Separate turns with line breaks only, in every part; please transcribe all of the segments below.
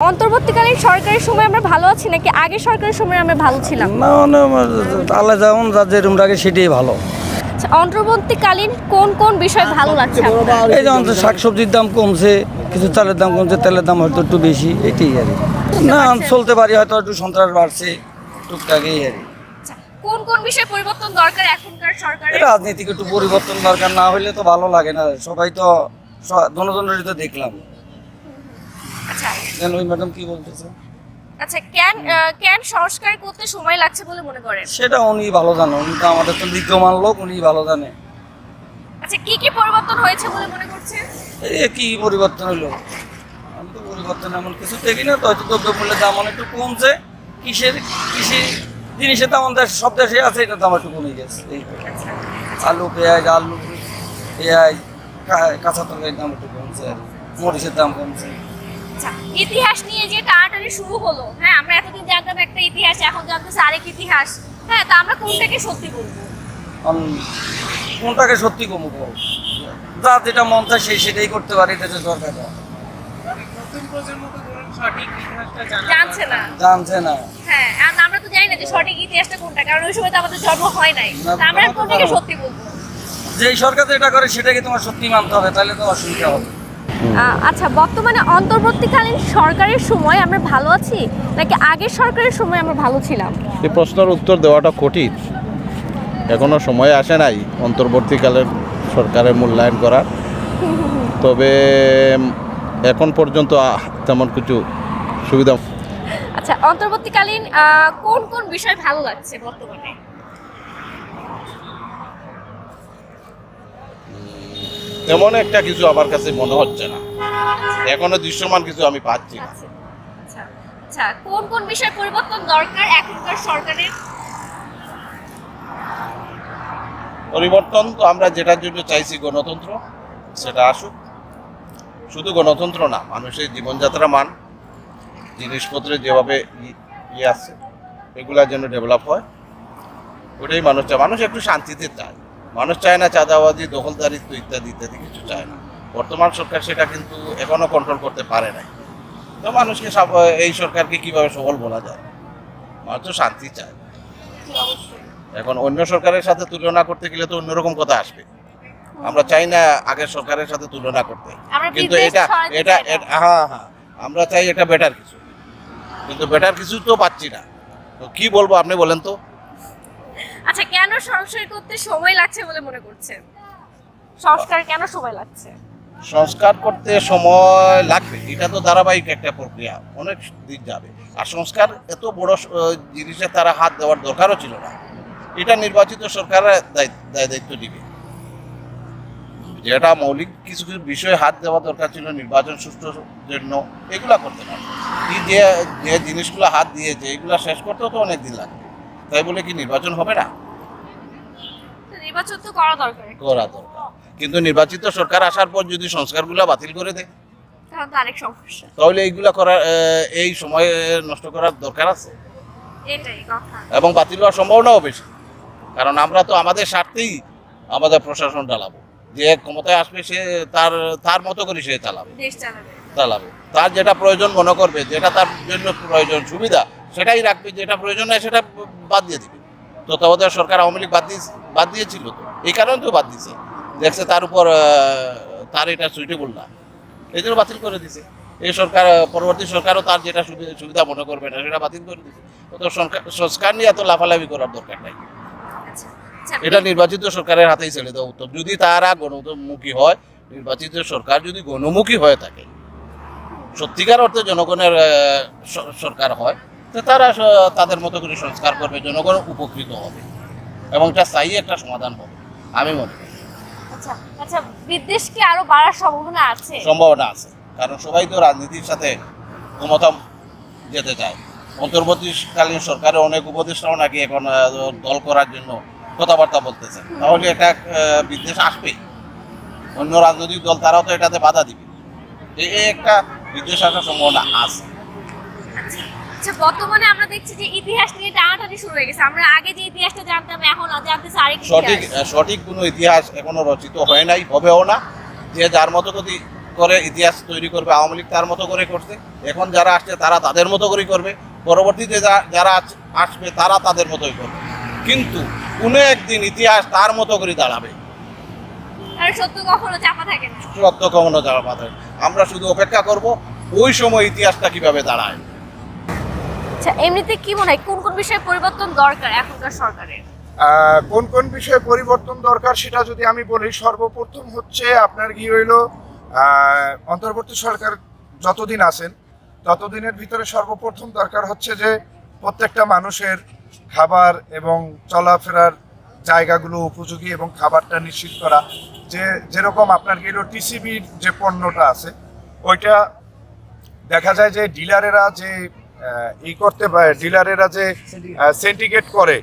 অন্তর্বর্তীকালীন সরকারের সময় আমরা ভালো আছি নাকি আগে সরকারের সময় আমরা ভালো ছিলাম?
না মানে আল্লাহ যেমন যেরকম লাগে সেটাই ভালো।
আচ্ছা, অন্তর্বর্তীকালীন কোন কোন বিষয় ভালো লাগছে আপনার?
এই যেমন শাকসবজির দাম কমছে, কিছু চালের দাম কমছে, তেলের দাম হয়তো একটু বেশি, এটাই আর কি। না চলতে পারি, হয়তো একটু সন্ত্রাস বাড়ছে টুকটাক এই আর কি।
আচ্ছা, কোন কোন বিষয় পরিবর্তন দরকার এখনকার সরকারের?
রাজনীতিক একটু পরিবর্তন দরকার, না হলে তো ভালো লাগে না। সবাই তো জনজনের তো দেখলাম।
আচ্ছা
ওই ম্যাডাম কি বলতেছে,
আচ্ছা কেন সংস্কার করতে সময় লাগছে বলে মনে করেন?
সেটা উনি ভালো জানে, উনি তো আমাদের তো বিদ্যমান লোক, উনি ভালো জানে।
আচ্ছা কি পরিবর্তন হয়েছে বলে মনে করছেন?
এই কি পরিবর্তন হলো, আমি তো পরিবর্তন এমন কিছু দেখি না। তো হয়তো দ্রব্যমূল্যের দাম একটু কমছে, কৃষি জিনিসের দাম আমাদের সব দেশে আছে, এটা দাম একটু কমে গেছে। এই
আচ্ছা
আলু পেঁয়াজ কাঁচা তরকারির দাম একটু কমছে, আর মরিচের দাম কমছে।
আচ্ছা, ইতিহাস নিয়ে যে টানাটানি শুরু হলো, হ্যাঁ আমরা এতদিন জানতাম একটা ইতিহাস, এখন জানতেছি আরেক ইতিহাস, হ্যাঁ তা আমরা কোনটাকে সত্যি বলবো?
কোনটাকে সত্যি কমবো, যা যেটা মন চায় সেটাই করতে পারে, এটা যে দরকার জানছে না।
হ্যাঁ আর আমরা তো জানি না যে সঠিক ইতিহাসটা কোনটা, কারণ ওই সময় তো আমাদের জন্ম হয় নাই। তা আমরা কোনটাকে সত্যি বলবো?
যেই সরকার যেটা করে সেটাকে তোমার সত্যি মানতে হবে, তাহলে তো অসুবিধা হবে।
আচ্ছা, বর্তমানে অন্তর্বর্তীকালীন সরকারের সময় আমরা ভালো আছি নাকি আগের সরকারের সময় আমরা ভালো ছিলাম?
এই প্রশ্নের উত্তর দেওয়াটা কঠিন। এখনো সময় আসে নাই অন্তর্বর্তীকালের সরকারের মূল্যায়ন করার। তবে এখন পর্যন্ত তেমন কিছু সুবিধা।
আচ্ছা, অন্তর্বর্তীকালীন কোন কোন বিষয় ভালো লাগছে বর্তমানে?
তেমন একটা কিছু আমার কাছে মনে হচ্ছে না, এখনো দৃশ্যমান কিছু আমি পাচ্ছি না।
আচ্ছা আচ্ছা আচ্ছা, কোন কোন বিষয় পরিবর্তন দরকার এখনকার সরকারের?
পরিবর্তন তো আমরা যেটার জন্য চাইছি, গণতন্ত্র, সেটা আসুক। শুধু গণতন্ত্র না, মানুষের জীবনযাত্রার মান, জিনিসপত্রের যেভাবে ইয়ে আছে এগুলা যেন ডেভেলপ হয়, ওটাই মানুষ চায়। মানুষ একটু শান্তিতে চায়, মানুষ চায় না চাঁদাবাজি, দখলদারিত্ব ইত্যাদি ইত্যাদি কিছু চায় না। বর্তমান সরকার সেটা কিন্তু এখনো কন্ট্রোল করতে পারে নাই। তো মানুষকে এই সরকারকে কিভাবে সফল বলা যায়? মানুষ তো শান্তি চায়। এখন অন্য সরকারের সাথে তুলনা করতে গেলে তো অন্যরকম কথা আসবে। আমরা চাই না আগের সরকারের সাথে তুলনা করতে, কিন্তু এটা হ্যাঁ আমরা চাই এটা বেটার কিছু, কিন্তু বেটার কিছু তো পাচ্ছি না। তো কি বলবো আপনি বলেন তো?
আচ্ছা, কেন সংস্কার করতে সময় লাগছে বলে মনে করছেন? সংস্কার কেন সময় লাগছে?
সংস্কার করতে সময় লাগবে, এটা তো ধারাবাহিক একটা প্রক্রিয়া, অনেক দিন যাবে। আর সংস্কার এত বড় জিনিসে তারা হাত দেওয়ার দরকারও ছিল না। এটা নির্বাচিত সরকারের দায়িত্ব দিবে। যেটা মৌলিক কিছু কিছু বিষয়ে হাত দেওয়া দরকার ছিল, নির্বাচন সুষ্ঠুর জন্য, এগুলা করতে পারে। যে জিনিসগুলো হাত দিয়েছে এগুলা শেষ করতেও তো অনেক দিন লাগবে। তাই বলে কি নির্বাচন হবে না?
নির্বাচন তো করা দরকার।
কিন্তু নির্বাচিত সরকার আসার পর যদি সংস্কারগুলো বাতিল করে দেয়,
তাহলে তো আরেক সমস্যা।
তাহলে এইগুলা করার এই সময় নষ্ট করার দরকার আছে?
এটাই কথা।
এবং বাতিল হওয়ার সম্ভাবনাও বেশি, কারণ আমরা তো আমাদের স্বার্থেই আমাদের প্রশাসন চালাবো। যে ক্ষমতায় আসবে সে তার মতো করে সে চালাবে। তার যেটা প্রয়োজন মনে করবে, যেটা তার জন্য প্রয়োজন সুবিধা সেটাই রাখবে, যেটা প্রয়োজন নয় সেটা বাদ দিয়ে দিবে। তত্ত্বাবধায়ক সরকার আওয়ামী লীগ বাদ দিয়েছিল, তো এই কারণে তো বাদ দিয়েছে, দেখছে তার উপর তার এটা সুইটেবল না, এই জন্য বাতিল করে দিছে। এই সরকার পরবর্তী সরকারও তার যেটা সুবিধা মনে করবে না সেটা বাতিল করে দিছে। তো সংস্কার নিয়ে এত লাফালাফি করার দরকার নাই। এটা নির্বাচিত সরকারের হাতেই ছেড়ে দেওয়া উত্তম। যদি তারা গণমুখী হয়, নির্বাচিত সরকার যদি গণমুখী হয়ে থাকে, সত্যিকার অর্থে জনগণের সরকার হয়, তো তারা তাদের মতো করে সংস্কার করবে, জনগণ উপকৃত হবে এবং এটা স্থায়ী একটা সমাধান হবে আমি মনে করি।
আচ্ছা, বিদ্বেষ কি আরো বাড়ার সম্ভাবনা আছে?
কারণ সবাই তো রাজনীতির সাথে ক্ষমতা যেতে চায়। অন্তর্বর্তীকালীন সরকারের অনেক উপদেষ্টাও নাকি এখন দল করার জন্য কথাবার্তা বলতেছে, তাহলে এটা বিদ্বেষ আসবেই। অন্য রাজনৈতিক দল তারাও তো এটাতে বাধা দিবে, এই একটা বিদ্বেষ আসার সম্ভাবনা আছে।
আচ্ছা, বর্তমানে আমরা দেখছি যে ইতিহাস নিয়ে টানাটানি শুরু হয়ে গেছে। আমরা আগে যে ইতিহাসটা জানতাম এখন জানতেছি আরেক
সঠিক কোনো ইতিহাস এখনো রচিত হয় নাই, হবেও না। যে যার মতো করে ইতিহাস তৈরি করবে। আওয়ামী লীগ তার মতো করে করছে, এখন যারা আসছে তারা তাদের মতো করেই করবে, পরবর্তীতে যারা আসবে তারা তাদের মতোই করবে, কিন্তু কোনো একদিন ইতিহাস তার মতো করে দাঁড়াবে।
আর সত্য কখনো চাপা থাকে না।
সত্য কখনো দাঁড়াবে না। আমরা শুধু অপেক্ষা করব ওই সময় ইতিহাসটা কিভাবে দাঁড়ায়।
আচ্ছা, এমনিতে কি মনে হয় কোন কোন বিষয়ে পরিবর্তন দরকার এখনকার সরকারের?
কোন কোন বিষয়ে পরিবর্তন দরকার সেটা যদি আমি বলি, সর্বপ্রথম হচ্ছে আপনার কি হইল, অন্তর্বর্তী সরকার যতদিন আছেন ততদিনের ভিতরে সর্বপ্রথম দরকার হচ্ছে যে প্রত্যেকটা মানুষের খাবার এবং চলাফেরার জায়গাগুলো উপযোগী এবং খাবারটা নিশ্চিত করা। যেরকম আপনার কি হলো টিসিবির যে পণ্যটা আছে ওইটা দেখা যায় যে ডিলারেরা যে করতে পারে, ডিলারেরা যে সিন্ডিকেট করে,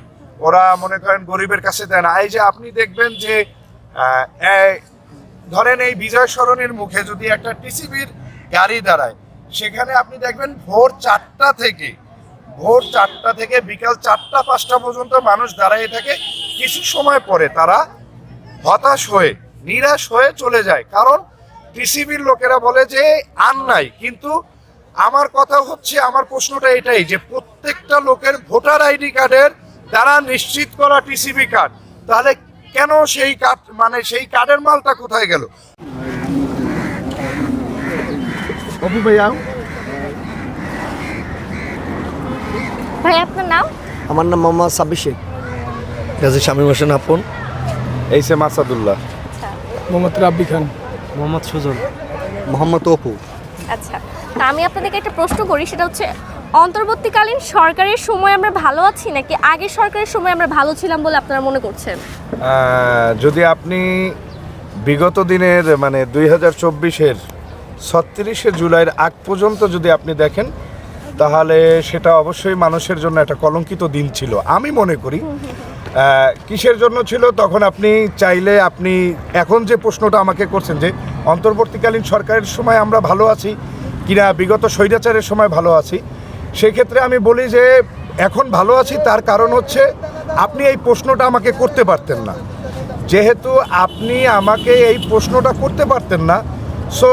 ওরা মনে করেন গরিবের কাছে দেয় না। এই যে আপনি দেখবেন যে ধরেন এই বিজয় সরণির মুখে যদি একটা টিসিবির গাড়ি দাঁড়ায়, সেখানে আপনি দেখবেন ভোর 4টা থেকে বিকাল 4টা-5টা পর্যন্ত মানুষ দাঁড়িয়ে থাকে। কিছু সময় পরে তারা হতাশ হয়ে নিরাশ হয়ে চলে যায়, কারণ টিসিবির লোকেরা বলে যে আর নাই। কিন্তু আমার কথা হচ্ছে, আমার প্রশ্নটা এটাই যে প্রত্যেকটা লোকের ভোটার আইডি কার্ডের দ্বারা নিশ্চিত করা টিসিবি কার্ড, তাহলে কেন সেই কার্ড, মানে সেই কার্ডের মালটা কোথায় গেল?
ভাই আপনার নাম?
আমার নাম মোহাম্মদ সাব্বির শেখ। গাজী শামীম হোসেন আপন।
এইসে মাসাদুল্লাহ।
মোহাম্মদ রাব্বি খান।
মোহাম্মদ সুজন। মোহাম্মদ অপু।
আচ্ছা, তা আমি আপনাদেরকে একটা প্রশ্ন করি, সেটা হচ্ছে অন্তর্বর্তীকালীন সরকারের সময় আমরা ভালো আছি নাকি আগের সরকারের সময় আমরা ভালো ছিলাম বলে আপনারা মনে করছেন?
যদি আপনি বিগত দিনের মানে 2024-এর 36শে জুলাইয়ের আগ পর্যন্ত যদি আপনি দেখেন, তাহলে সেটা অবশ্যই মানুষের জন্য একটা কলঙ্কিত দিন ছিল আমি মনে করি। কিসের জন্য ছিল? তখন আপনি চাইলে আপনি এখন যে প্রশ্নটা আমাকে করছেন যে অন্তর্বর্তীকালীন সরকারের সময় আমরা ভালো আছি কিনা বিগত স্বৈরাচারের সময় ভালো আছি, সেক্ষেত্রে আমি বলি যে এখন ভালো আছি। তার কারণ হচ্ছে আপনি এই প্রশ্নটা আমাকে করতে পারতেন না, যেহেতু আপনি আমাকে এই প্রশ্নটা করতে পারতেন না। সো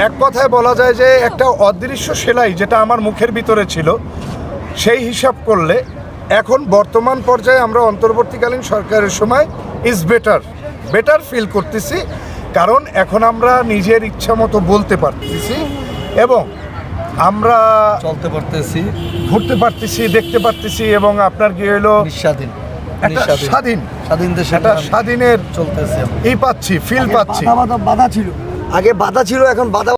এক কথায় বলা যায় যে একটা অদৃশ্য সেলাই যেটা আমার মুখের ভিতরে ছিল, সেই হিসাব করলে এখন বর্তমান পর্যায়ে আমরা অন্তর্বর্তীকালীন সরকারের সময় ইজ বেটার ফিল করতেছি, কারণ এখন আমরা নিজের ইচ্ছা মতো বলতে পারতেছি এবং আমরা
চলতে পারতেছি,
ঘুরতে পারতেছি, দেখতে পারতেছি এবং আপনার কি হলো
নিঃস্বাধীন
একটা স্বাধীন দেশে একটা স্বাধীনের
চলতেছে।
পাচ্ছি, ফিল পাচ্ছি।
বাধা ছিল, আগে বাধা ছিল, এখন বাধা